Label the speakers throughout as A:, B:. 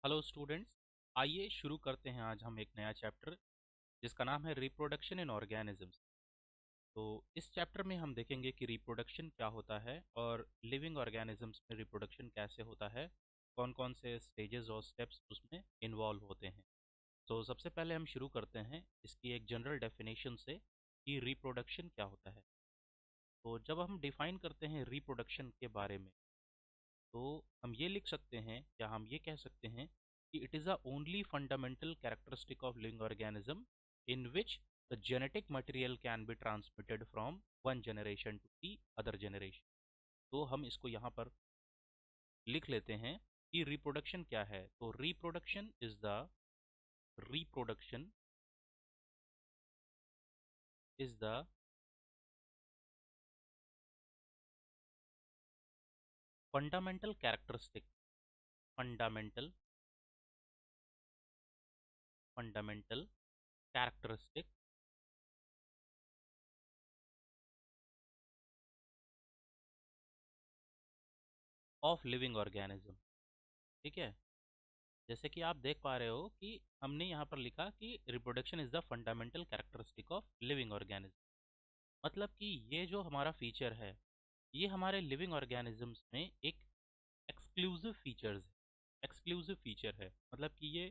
A: Hello students. आइए शुरू करते हैं आज हम एक नया चैप्टर जिसका नाम है रिप्रोडक्शन इन ऑर्गेनिजम्स। तो इस चैप्टर में हम देखेंगे कि रिप्रोडक्शन क्या होता है और लिविंग ऑर्गेनिजम्स में रिप्रोडक्शन कैसे होता है, कौन कौन से स्टेजेस और स्टेप्स उसमें इन्वॉल्व होते हैं। तो सबसे पहले हम शुरू करते हैं इसकी एक जनरल डेफिनेशन से कि रिप्रोडक्शन क्या होता है। तो जब हम डिफाइन करते हैं रिप्रोडक्शन के बारे में, तो हम ये लिख सकते हैं या हम ये कह सकते हैं कि it is a only fundamental characteristic of living organism in which the genetic material can be transmitted from one generation to the other generation. तो हम इसको यहाँ पर लिख लेते हैं कि रिप्रोडक्शन क्या है। तो reproduction is the fundamental characteristic fundamental fundamental characteristic of living organism. ठीक है। जैसे कि आप देख पा रहे हो कि हमने यहाँ पर लिखा कि reproduction is the fundamental characteristic of living organism. मतलब कि ये जो हमारा फीचर है, ये हमारे लिविंग ऑर्गेनिजम्स में एक एक्सक्लूसिव फीचर्स एक्सक्लूसिव फीचर है। मतलब कि ये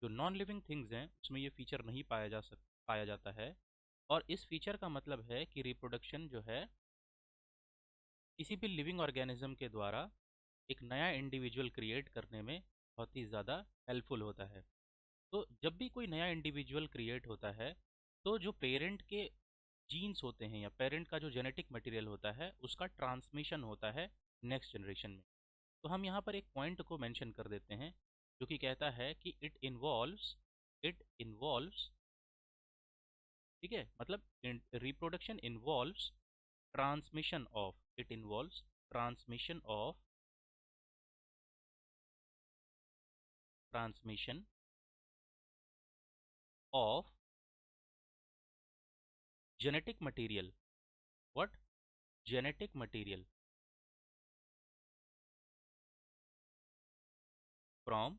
A: जो नॉन लिविंग थिंग्स हैं उसमें ये फीचर नहीं पाया जाता है। और इस फीचर का मतलब है कि रिप्रोडक्शन जो है किसी भी लिविंग ऑर्गेनिज्म के द्वारा एक नया इंडिविजुअल क्रिएट करने में बहुत ही ज़्यादा हेल्पफुल होता है। तो जब भी कोई नया इंडिविजुअल क्रिएट होता है, तो जो पेरेंट के जीन्स होते हैं या पेरेंट का जो जेनेटिक मटेरियल होता है उसका ट्रांसमिशन होता है नेक्स्ट जनरेशन में। तो हम यहाँ पर एक पॉइंट को मेंशन कर देते हैं जो कि कहता है कि इट इन्वॉल्व्स, ठीक है, मतलब reproduction involves transmission of it involves transmission of genetic material. What? Genetic material from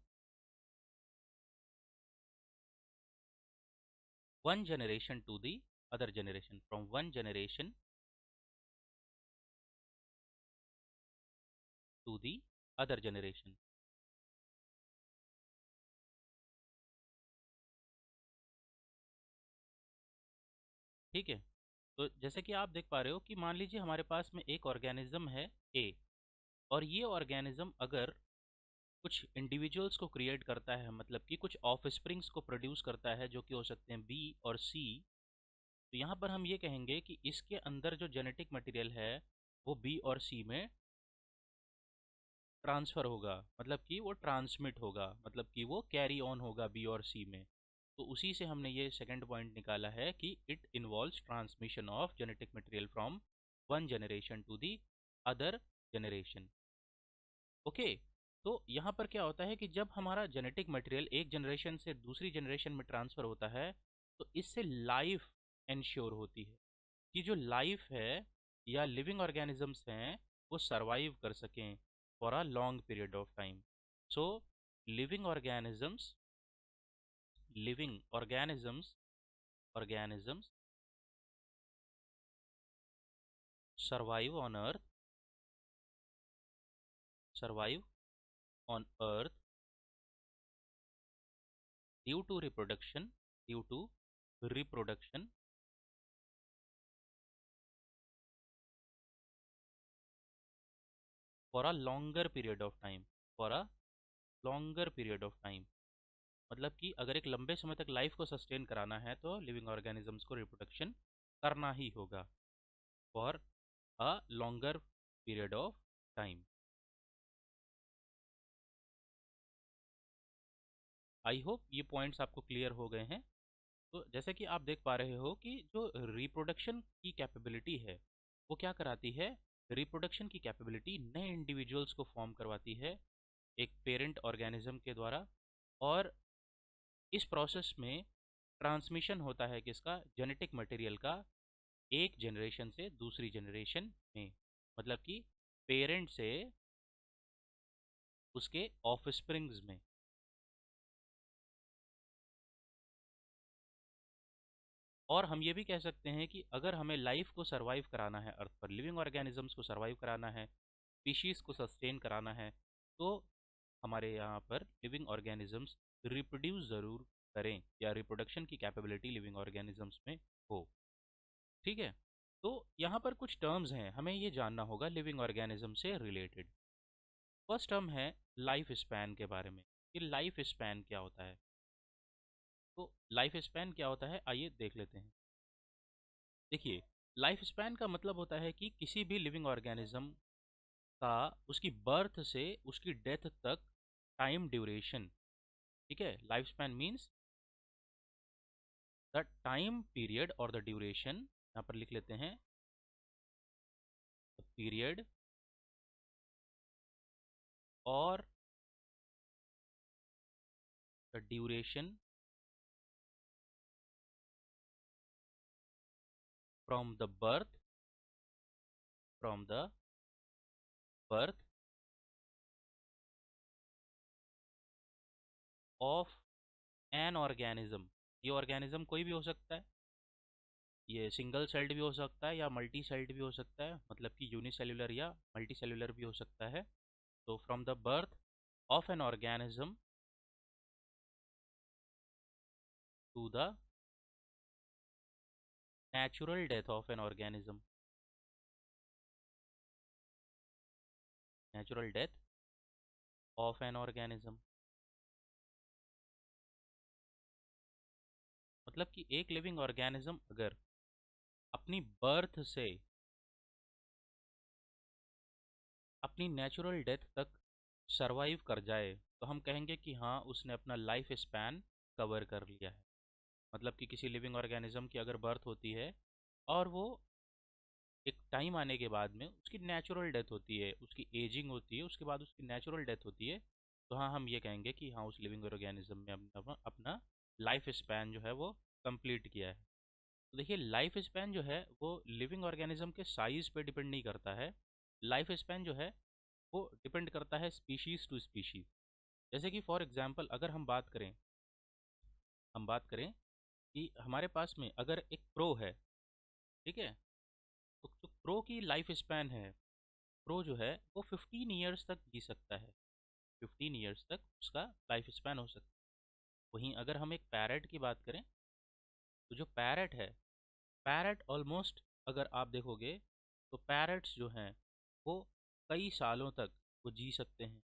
A: one generation to the other generation, from one generation to the other generation। ठीक है। तो जैसे कि आप देख पा रहे हो कि मान लीजिए हमारे पास में एक ऑर्गेनिज्म है ए, और ये ऑर्गेनिज्म अगर कुछ इंडिविजुअल्स को क्रिएट करता है, मतलब कि कुछ ऑफ स्प्रिंग्स को प्रोड्यूस करता है जो कि हो सकते हैं बी और सी। तो यहाँ पर हम ये कहेंगे कि इसके अंदर जो जेनेटिक मटेरियल है वो बी और सी में ट्रांसफ़र होगा, मतलब कि वो ट्रांसमिट होगा, मतलब कि वो कैरी ऑन होगा बी और सी में। तो उसी से हमने ये सेकंड पॉइंट निकाला है कि it involves transmission of genetic material from one generation to the other generation. Okay. तो यहाँ पर क्या होता है कि जब हमारा जेनेटिक मटेरियल एक जनरेशन से दूसरी जनरेशन में ट्रांसफ़र होता है, तो इससे लाइफ इंश्योर होती है कि जो लाइफ है या लिविंग ऑर्गेनिजम्स हैं वो सरवाइव कर सकें for a long period of time. So living organisms living organisms survive on earth survive on earth due to reproduction due to reproduction for a longer period of time for a longer period of time. मतलब कि अगर एक लंबे समय तक life को sustain कराना है तो लिविंग ऑर्गेनिजम्स को रिप्रोडक्शन करना ही होगा for a longer period of time. I hope ये पॉइंट्स आपको क्लियर हो गए हैं। तो जैसे कि आप देख पा रहे हो कि जो रिप्रोडक्शन की कैपेबिलिटी है वो क्या कराती है। रिप्रोडक्शन की कैपेबिलिटी नए इंडिविजुअल्स को फॉर्म करवाती है एक पेरेंट ऑर्गेनिज्म के द्वारा। और इस प्रोसेस में ट्रांसमिशन होता है किसका, जेनेटिक मटेरियल का, एक जनरेशन से दूसरी जनरेशन में। मतलब कि पेरेंट से उसके ऑफस्प्रिंग्स में। और हम ये भी कह सकते हैं कि अगर हमें लाइफ को सरवाइव कराना है अर्थ पर, लिविंग ऑर्गेनिजम्स को सरवाइव कराना है, स्पीशीज़ को सस्टेन कराना है, तो हमारे यहाँ पर लिविंग ऑर्गेनिजम्स रिप्रोड्यूस ज़रूर करें या रिप्रोडक्शन की कैपेबिलिटी लिविंग ऑर्गेनिजम्स में हो। ठीक है। तो यहाँ पर कुछ टर्म्स हैं हमें ये जानना होगा लिविंग ऑर्गेनिज्म से रिलेटेड। फर्स्ट टर्म है लाइफ स्पैन के बारे में, कि लाइफ स्पैन क्या होता है। तो लाइफ स्पैन क्या होता है आइए देख लेते हैं। देखिए, लाइफ स्पैन का मतलब होता है कि किसी भी लिविंग ऑर्गेनिज्म का उसकी बर्थ से उसकी डेथ तक टाइम ड्यूरेशन। ठीक है, life span means the time period और द ड्यूरेशन, यहाँ पर लिख लेते हैं पीरियड और the duration from the birth from the birth of an organism. ये ऑर्गेनिज्म कोई भी हो सकता है, ये सिंगल सेल्ड भी हो सकता है या मल्टी सेल्ड भी हो सकता है, मतलब कि यूनिसेल्युलर या मल्टी सेल्युलर भी हो सकता है। तो from the birth of an organism to the natural death of an organism, natural death of an organism, मतलब कि एक लिविंग ऑर्गेनिज्म अगर अपनी बर्थ से अपनी नेचुरल डेथ तक सरवाइव कर जाए तो हम कहेंगे कि हाँ उसने अपना लाइफ स्पैन कवर कर लिया है। मतलब कि किसी लिविंग ऑर्गेनिज्म की अगर बर्थ होती है और वो एक टाइम आने के बाद में उसकी नेचुरल डेथ होती है, उसकी एजिंग होती है, उसके बाद उसकी नेचुरल डेथ होती है, तो हाँ हम ये कहेंगे कि हाँ उस लिविंग ऑर्गेनिज्म में अपना लाइफ स्पैन जो है वो कंप्लीट किया है। तो देखिए, लाइफ स्पैन जो है वो लिविंग ऑर्गेनिज्म के साइज पे डिपेंड नहीं करता है। लाइफ स्पैन जो है वो डिपेंड करता है स्पीशीज़ टू स्पीशीज़। जैसे कि फॉर एग्जांपल अगर हम बात करें कि हमारे पास में अगर एक क्रो है, ठीक है, तो जो क्रो की लाइफ स्पैन है, क्रो जो है वो 15 ईयर्स तक जी सकता है, 15 ईयर्स तक उसका लाइफ स्पैन हो सकता है। वहीं अगर हम एक पैरट की बात करें, तो जो पैरट है, पैरट ऑलमोस्ट अगर आप देखोगे तो पैरट्स जो हैं वो कई सालों तक वो जी सकते हैं।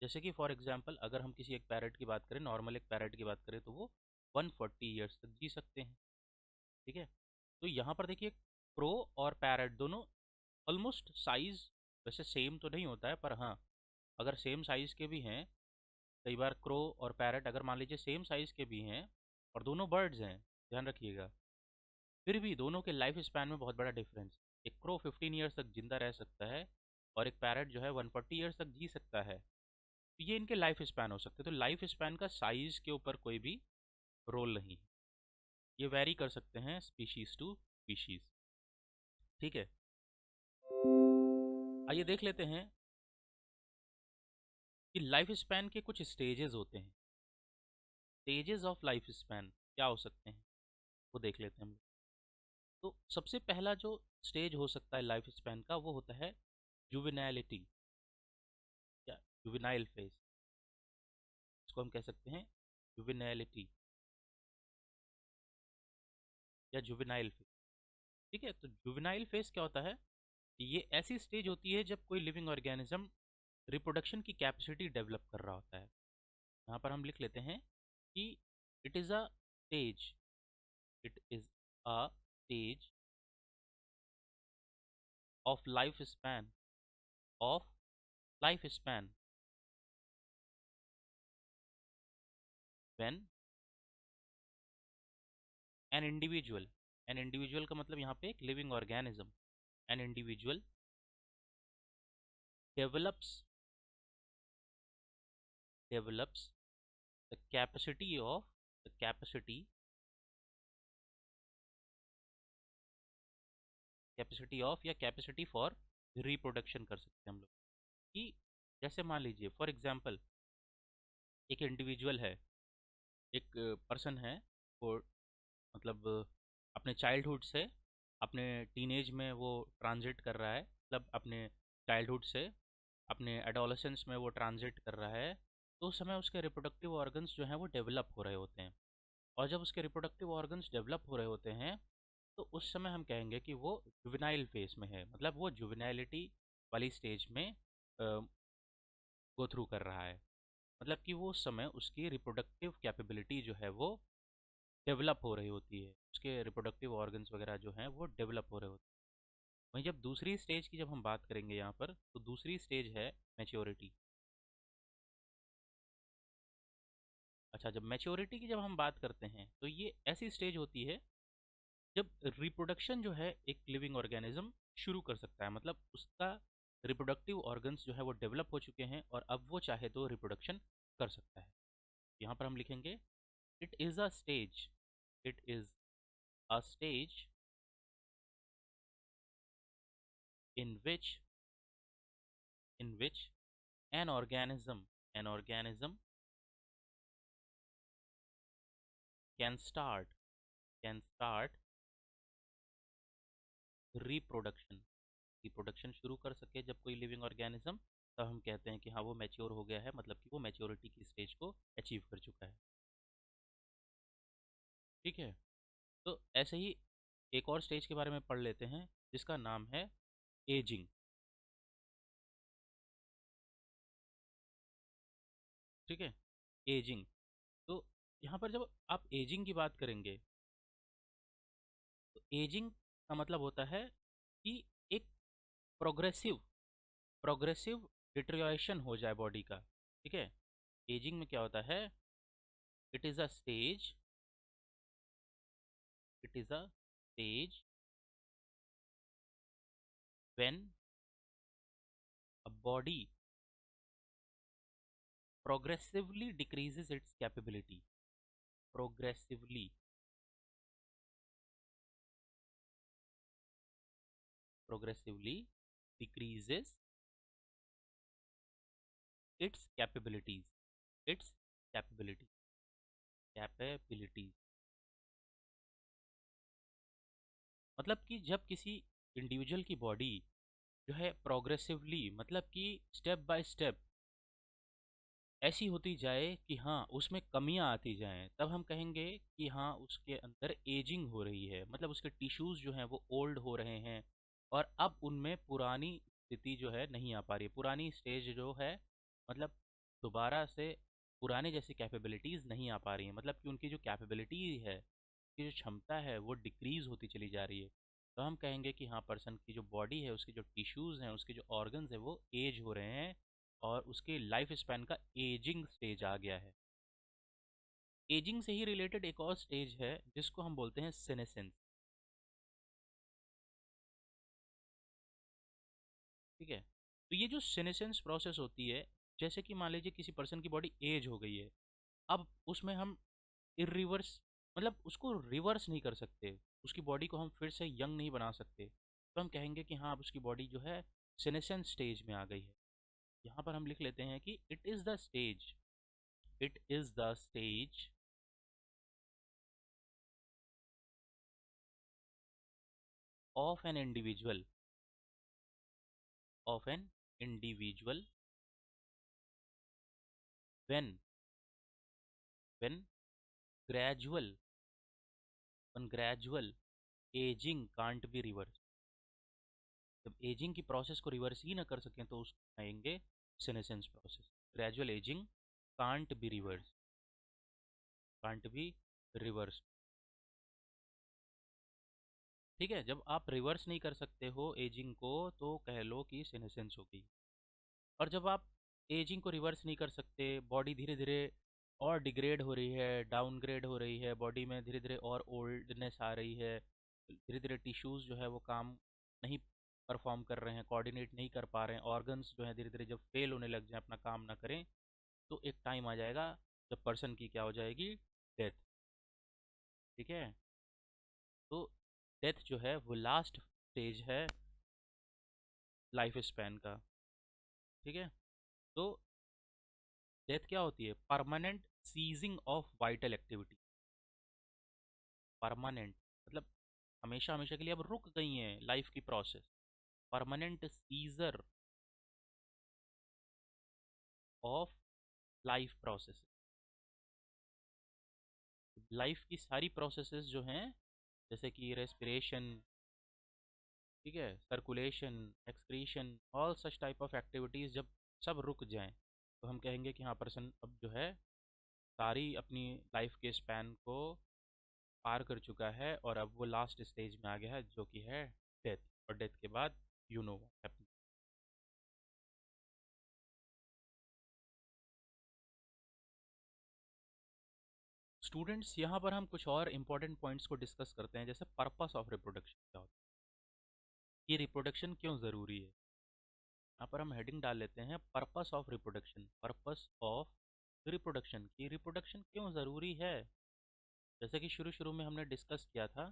A: जैसे कि फॉर एग्जांपल अगर हम किसी एक पैरट की बात करें, नॉर्मल एक पैरट की बात करें, तो वो 140 ईयर्स तक जी सकते हैं। ठीक है। तो यहाँ पर देखिए, क्रो और पैरट दोनों ऑलमोस्ट साइज वैसे सेम तो नहीं होता है, पर हाँ अगर सेम साइज़ के भी हैं, कई बार क्रो और पैरट अगर मान लीजिए सेम साइज़ के भी हैं और दोनों बर्ड्स हैं, ध्यान रखिएगा, फिर भी दोनों के लाइफ स्पैन में बहुत बड़ा डिफरेंस। एक क्रो 15 ईयर्स तक जिंदा रह सकता है और एक पैरट जो है 140 ईयर्स तक जी सकता है। तो ये इनके लाइफ स्पैन हो सकते हैं। तो लाइफ स्पैन का साइज़ के ऊपर कोई भी रोल नहीं है, ये वैरी कर सकते हैं स्पीशीज़ टू स्पीशीज़। ठीक है। आइए देख लेते हैं कि लाइफ स्पैन के कुछ स्टेजेस होते हैं। स्टेजेस ऑफ लाइफ स्पैन क्या हो सकते हैं वो देख लेते हैं हम लोग। तो सबसे पहला जो स्टेज हो सकता है लाइफ स्पैन का वो होता है जुवेनाइलिटी या जुवेनाइल फेज, इसको हम कह सकते हैं जुवेनाइलिटी या जुवेनाइल फेज। ठीक है। तो जुवेनाइल फेज क्या होता है, ये ऐसी स्टेज होती है जब कोई लिविंग ऑर्गेनिज्म रिप्रोडक्शन की कैपेसिटी डेवलप कर रहा होता है। यहाँ पर हम लिख लेते हैं कि it is a stage, it is a stage of life span, of life span when an individual का मतलब यहाँ पे एक living organism, an individual develops develops the capacity of the capacity of या कैपेसिटी फॉर रिप्रोडक्शन कर सकते हैं हम लोग। कि जैसे मान लीजिए फॉर एग्जांपल एक इंडिविजुअल है, एक पर्सन है, वो मतलब अपने चाइल्डहुड से अपने टीनेज में वो ट्रांजिट कर रहा है, मतलब अपने चाइल्डहुड से अपने एडोलेसेंस में वो ट्रांजिट कर रहा है, तो उस समय उसके रिप्रोडक्टिव ऑर्गन्स जो हैं वो डेवलप हो रहे होते हैं। और जब उसके रिप्रोडक्टिव ऑर्गन्स डेवलप हो रहे होते हैं, तो उस समय हम कहेंगे कि वो जुवेनाइल फेज में है, मतलब वो जुवेनाइलिटी वाली स्टेज में गो थ्रू कर रहा है। मतलब कि वो उस समय उसकी रिप्रोडक्टिव कैपेबिलिटी जो है वो डेवलप हो रही होती है, उसके रिप्रोडक्टिव ऑर्गन्स वगैरह जो हैं वो डेवलप हो रहे होते हैं। वहीं जब दूसरी स्टेज की जब हम बात करेंगे यहाँ पर, तो दूसरी स्टेज है मैच्योरिटी। अच्छा, जब मैच्योरिटी की जब हम बात करते हैं, तो ये ऐसी स्टेज होती है जब रिप्रोडक्शन जो है एक लिविंग ऑर्गेनिज्म शुरू कर सकता है, मतलब उसका रिप्रोडक्टिव ऑर्गन्स जो है वो डेवलप हो चुके हैं और अब वो चाहे तो रिप्रोडक्शन कर सकता है। यहाँ पर हम लिखेंगे it is a stage, it is a stage in which in which an organism can start reproduction, reproduction शुरू कर सके जब कोई लिविंग ऑर्गेनिज्म, तब हम कहते हैं कि हाँ वो मैच्योर हो गया है, मतलब कि वो मैच्योरिटी की स्टेज को अचीव कर चुका है। ठीक है, तो ऐसे ही एक और स्टेज के बारे में पढ़ लेते हैं जिसका नाम है एजिंग। ठीक है, एजिंग। तो यहाँ पर जब आप एजिंग की बात करेंगे, तो एजिंग का मतलब होता है कि एक प्रोग्रेसिव प्रोग्रेसिव डिटेरियोरेशन हो जाए बॉडी का। ठीक है, एजिंग में क्या होता है, it is a stage, it is a stage when a body progressively decreases its capability, progressively progressively decreases its capabilities, its capability capabilities। मतलब कि जब किसी इंडिविजुअल की बॉडी जो है प्रोग्रेसिवली, मतलब कि स्टेप बाय स्टेप ऐसी होती जाए कि हाँ उसमें कमियां आती जाएं, तब हम कहेंगे कि हाँ उसके अंदर एजिंग हो रही है, मतलब उसके टिश्यूज़ जो हैं वो ओल्ड हो रहे हैं और अब उनमें पुरानी स्थिति जो है नहीं आ पा रही है, पुरानी स्टेज जो है, मतलब दोबारा से पुराने जैसी कैपेबिलिटीज़ नहीं आ पा रही हैं, मतलब कि उनकी जो कैपेबिलिटी है, की जो क्षमता है वो डिक्रीज़ होती चली जा रही है। तो हम कहेंगे कि हाँ पर्सन की जो बॉडी है, उसके जो टिश्यूज़ हैं, उसके जो ऑर्गन्स हैं वो एज हो रहे हैं और उसके लाइफ स्पैन का एजिंग स्टेज आ गया है। एजिंग से ही रिलेटेड एक और स्टेज है जिसको हम बोलते हैं सेनेसेंस। ठीक है, तो ये जो सेनेसेंस प्रोसेस होती है, जैसे कि मान लीजिए किसी पर्सन की बॉडी एज हो गई है, अब उसमें हम इरिवर्स, मतलब उसको रिवर्स नहीं कर सकते, उसकी बॉडी को हम फिर से यंग नहीं बना सकते, तो हम कहेंगे कि हाँ अब उसकी बॉडी जो है सेनेसेंस स्टेज में आ गई है। यहाँ पर हम लिख लेते हैं कि it is the stage, it is the stage of an individual, of an individual when when gradual when gradual aging can't be reversed। जब एजिंग की प्रोसेस को रिवर्स ही ना कर सकें तो उसको कहेंगे senescence process. Gradual ageing can't be reverse, can't be reverse. ठीक है, जब आप रिवर्स नहीं कर सकते हो एजिंग को, तो कह लो कि सेनेसेंस हो गई। और जब आप एजिंग को रिवर्स नहीं कर सकते, बॉडी धीरे धीरे और डिग्रेड हो रही है, डाउनग्रेड हो रही है, बॉडी में धीरे धीरे और ओल्डनेस आ रही है, धीरे धीरे टिश्यूज़ जो है वो काम नहीं परफॉर्म कर रहे हैं, कोऑर्डिनेट नहीं कर पा रहे हैं, ऑर्गन्स जो है धीरे धीरे जब फेल होने लग जाए, अपना काम ना करें, तो एक टाइम आ जाएगा जब पर्सन की क्या हो जाएगी, डेथ। ठीक है, तो डेथ जो है वो लास्ट स्टेज है लाइफ स्पैन का। ठीक है, तो डेथ क्या होती है, permanent ceasing of vital activity. Permanent मतलब हमेशा हमेशा के लिए अब रुक गई हैं लाइफ की process. Permanent scissor of life process. Life की सारी प्रोसेसेस जो हैं, जैसे कि रेस्पिरेशन, ठीक है, circulation, excretion, all such type of activities जब सब रुक जाएं, तो हम कहेंगे कि हाँ पर्सन अब जो है सारी अपनी लाइफ के स्पैन को पार कर चुका है और अब वो लास्ट स्टेज में आ गया है जो कि है डेथ। और डेथ के बाद you know what happen. Students, यहाँ पर हम कुछ और इम्पोर्टेंट पॉइंट्स को डिस्कस करते हैं, जैसे पर्पस ऑफ रिप्रोडक्शन क्या होता है, ये रिप्रोडक्शन क्यों ज़रूरी है। यहाँ पर हम हेडिंग डाल लेते हैं purpose of reproduction. Purpose of reproduction, की रिप्रोडक्शन क्यों ज़रूरी है। जैसे कि शुरू शुरू में हमने डिस्कस किया था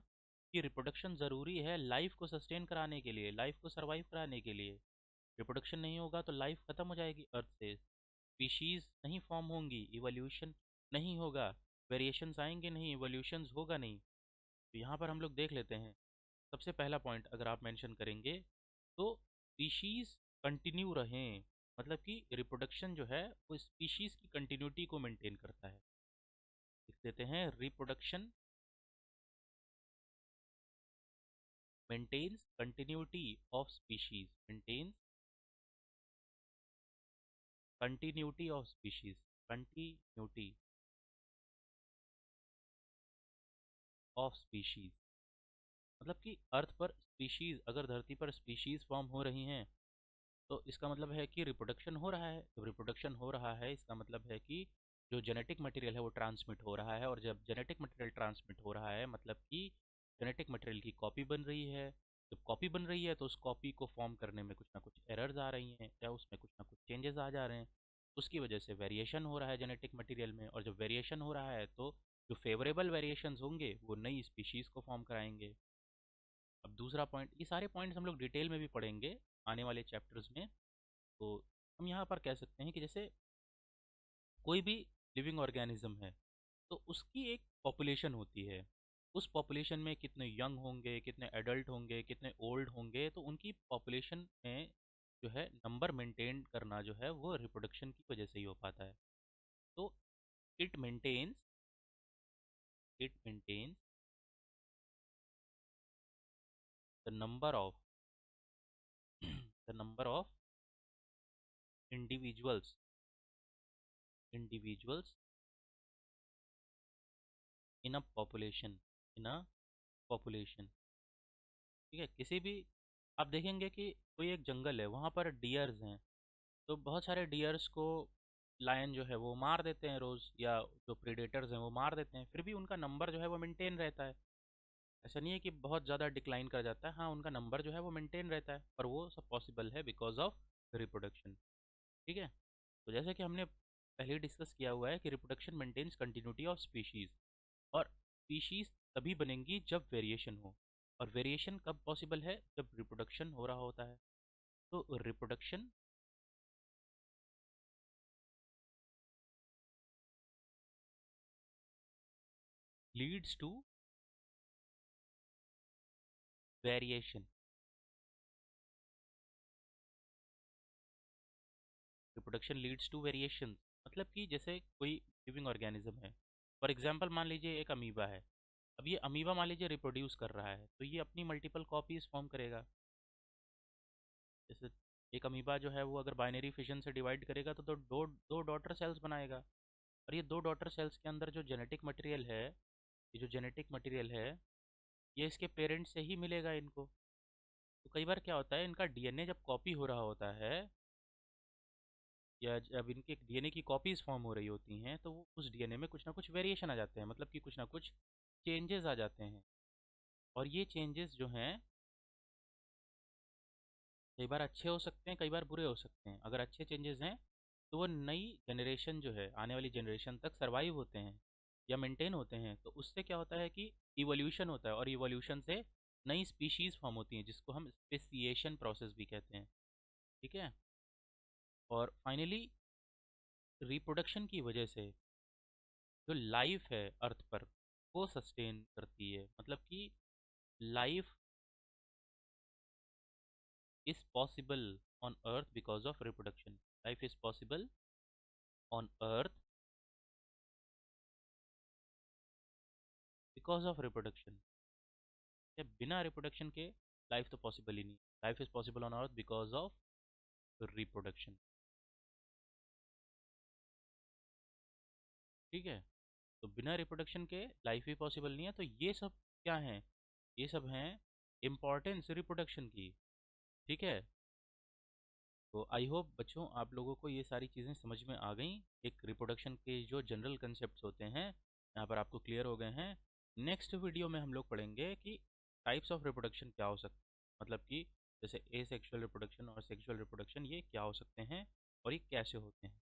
A: कि रिप्रोडक्शन ज़रूरी है लाइफ को सस्टेन कराने के लिए, लाइफ को सर्वाइव कराने के लिए। रिप्रोडक्शन नहीं होगा तो लाइफ ख़त्म हो जाएगी अर्थ से, स्पीशीज़ नहीं फॉर्म होंगी, इवोल्यूशन नहीं होगा, वेरिएशंस आएंगे नहीं, इवोल्यूशंस होगा नहीं। तो यहाँ पर हम लोग देख लेते हैं, सबसे पहला पॉइंट अगर आप मेंशन करेंगे तो स्पीशीज़ कंटिन्यू रहें, मतलब कि रिप्रोडक्शन जो है वो स्पीशीज़ की कंटिन्यूटी को मेंटेन करता है। लिख देते हैं reproduction maintains continuity of species, maintains continuity of species, continuity of species। मतलब कि अर्थ पर स्पीशीज, अगर धरती पर स्पीशीज फॉर्म हो रही हैं तो इसका मतलब है कि रिप्रोडक्शन हो रहा है। जब रिप्रोडक्शन हो रहा है इसका मतलब है कि जो जेनेटिक मटेरियल है वो ट्रांसमिट हो रहा है, और जब जेनेटिक मटेरियल ट्रांसमिट हो रहा है मतलब कि जेनेटिक मटेरियल की कॉपी बन रही है। जब कॉपी बन रही है तो उस कॉपी को फॉर्म करने में कुछ ना कुछ एरर्स आ रही हैं या उसमें कुछ ना कुछ चेंजेस आ जा रहे हैं। उसकी वजह से वेरिएशन हो रहा है जेनेटिक मटेरियल में, और जब वेरिएशन हो रहा है तो जो फेवरेबल वेरिएशंस होंगे वो नई स्पीशीज़ को फॉर्म कराएंगे। अब दूसरा पॉइंट, ये सारे पॉइंट्स हम लोग डिटेल में भी पढ़ेंगे आने वाले चैप्टर्स में। तो हम यहाँ पर कह सकते हैं कि जैसे कोई भी लिविंग ऑर्गेनिज्म है तो उसकी एक पॉपुलेशन होती है। उस पॉपुलेशन में कितने यंग होंगे, कितने एडल्ट होंगे, कितने ओल्ड होंगे, तो उनकी पॉपुलेशन में जो है नंबर मेंटेन करना जो है वो रिप्रोडक्शन की वजह से ही हो पाता है। तो it maintains it maintains the number of the number of individuals individuals in a population, in a population. ठीक है, किसी भी, आप देखेंगे कि कोई एक जंगल है वहाँ पर डियर्स हैं, तो बहुत सारे डियर्स को लायन जो है वो मार देते हैं रोज़, या जो प्रीडेटर्स हैं वो मार देते हैं, फिर भी उनका नंबर जो है वो मेंटेन रहता है। ऐसा नहीं है कि बहुत ज़्यादा डिक्लाइन कर जाता है, हाँ उनका नंबर जो है वो मेंटेन रहता है, पर वो सब पॉसिबल है बिकॉज ऑफ रिप्रोडक्शन। ठीक है, तो जैसे कि हमने पहले डिस्कस किया हुआ है कि reproduction maintains continuity of species, और स्पीशीज़ तभी बनेंगी जब वेरिएशन हो, और वेरिएशन कब पॉसिबल है, जब रिप्रोडक्शन हो रहा होता है। तो reproduction leads to variation, reproduction leads to variation, मतलब कि जैसे कोई लिविंग ऑर्गेनिज्म है, फॉर एग्जांपल मान लीजिए एक अमीबा है। अब ये अमीबा मान लीजिए रिप्रोड्यूस कर रहा है तो ये अपनी मल्टीपल कॉपीज फॉर्म करेगा। जैसे एक अमीबा जो है वो अगर बाइनरी फिशन से डिवाइड करेगा तो दो दो डॉटर सेल्स बनाएगा, और ये दो डॉटर सेल्स के अंदर जो जेनेटिक मटेरियल है, ये जो जेनेटिक मटेरियल है ये इसके पेरेंट्स से ही मिलेगा इनको। तो कई बार क्या होता है, इनका डीएनए जब कॉपी हो रहा होता है, या जब इनके डीएनए की कॉपीज़ फॉर्म हो रही होती हैं तो वो उस डीएनए में कुछ ना कुछ वेरिएशन आ जाते हैं, मतलब कि कुछ ना कुछ चेंजेस आ जाते हैं। और ये चेंजेस जो हैं कई बार अच्छे हो सकते हैं, कई बार बुरे हो सकते हैं। अगर अच्छे चेंजेस हैं तो वो नई जनरेशन जो है आने वाली जनरेशन तक सर्वाइव होते हैं या मेंटेन होते हैं, तो उससे क्या होता है कि इवोल्यूशन होता है, और इवोल्यूशन से नई स्पीशीज़ फॉर्म होती हैं जिसको हम स्पेसिएशन प्रोसेस भी कहते हैं। ठीक है, और फाइनली रिप्रोडक्शन की वजह से जो लाइफ है अर्थ पर वो सस्टेन करती है, मतलब कि life is possible on earth because of reproduction. Life is possible on earth because of reproduction. बिना रिप्रोडक्शन के लाइफ तो पॉसिबल ही नहीं। Life is possible on earth because of reproduction. ठीक है, तो बिना रिप्रोडक्शन के लाइफ ही पॉसिबल नहीं है। तो ये सब क्या हैं? ये सब हैं इम्पॉर्टेंस रिप्रोडक्शन की। ठीक है, तो आई होप बच्चों आप लोगों को ये सारी चीज़ें समझ में आ गई। एक रिप्रोडक्शन के जो जनरल कंसेप्ट होते हैं यहाँ पर आपको क्लियर हो गए हैं। नेक्स्ट वीडियो में हम लोग पढ़ेंगे कि टाइप्स ऑफ रिप्रोडक्शन क्या हो सकते हैं, मतलब कि जैसे ए सेक्शुअल रिप्रोडक्शन और सेक्शुअल रिप्रोडक्शन ये क्या हो सकते हैं और ये कैसे होते हैं।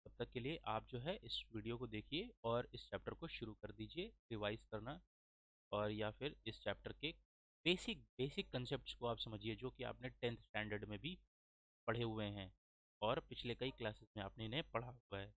A: तब तक के लिए आप जो है इस वीडियो को देखिए और इस चैप्टर को शुरू कर दीजिए रिवाइज करना, और या फिर इस चैप्टर के बेसिक बेसिक कंसेप्ट्स को आप समझिए जो कि आपने 10th स्टैंडर्ड में भी पढ़े हुए हैं और पिछले कई क्लासेस में आपने इन्हें पढ़ा हुआ है।